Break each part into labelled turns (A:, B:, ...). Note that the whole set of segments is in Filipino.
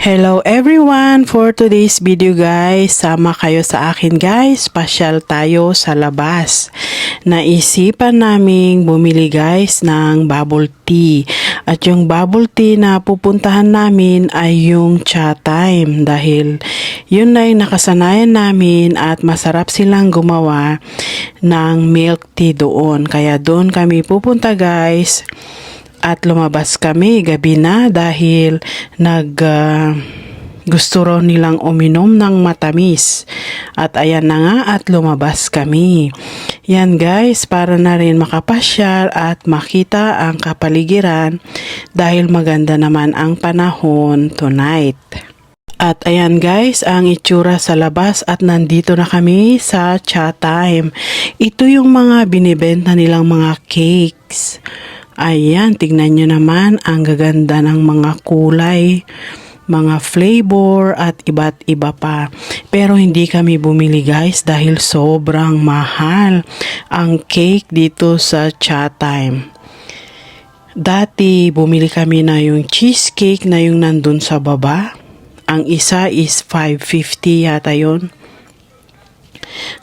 A: Hello everyone! For today's video guys, sama kayo sa akin guys, pasyal tayo sa labas. Naisipan naming bumili guys ng bubble tea. At yung bubble tea na pupuntahan namin ay yung Cha Time dahil yun na yung nakasanayan namin at masarap silang gumawa ng milk tea doon. Kaya doon kami pupunta guys. At lumabas kami gabi na dahil gusto raw nilang uminom ng matamis. At ayan na nga at lumabas kami. Yan guys, para na rin makapasyal at makita ang kapaligiran dahil maganda naman ang panahon tonight. At ayan guys, ang itsura sa labas at nandito na kami sa Cha Time. Ito yung mga binibenta nilang mga cakes. Ayan, tignan nyo naman ang gaganda ng mga kulay, mga flavor at iba't iba pa. Pero hindi kami bumili guys dahil sobrang mahal ang cake dito sa Cha Time. Dati bumili kami na yung cheesecake na yung nandun sa baba. Ang isa is 550 yata yun.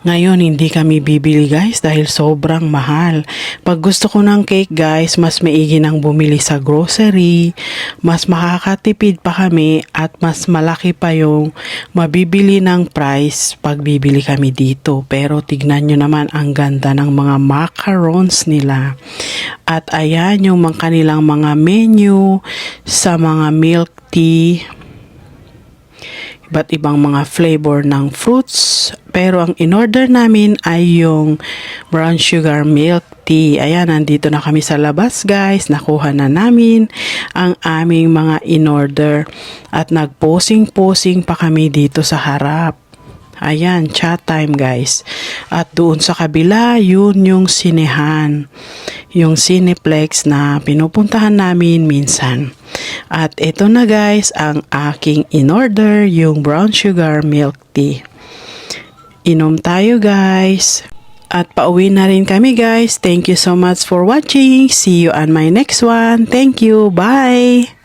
A: Ngayon, hindi kami bibili guys dahil sobrang mahal. Pag gusto ko ng cake guys, mas maigi nang bumili sa grocery. Mas makakatipid pa kami at mas malaki pa yung mabibili ng price pag bibili kami dito. Pero tignan nyo naman ang ganda ng mga macarons nila. At ayan yung kanilang mga menu sa mga milk tea. Iba't ibang mga flavor ng fruits. Pero ang in-order namin ay yung brown sugar milk tea. Ayan, nandito na kami sa labas guys. Nakuha na namin ang aming mga in-order. At nag-posing-posing pa kami dito sa harap. Ayan, Cha Time guys. At doon sa kabila, yun yung sinehan. Yung Cineplex na pinupuntahan namin minsan. At ito na guys, ang aking in-order, yung brown sugar milk tea. Inom tayo guys. At pauwi na rin kami guys. Thank you so much for watching. See you on my next one. Thank you. Bye!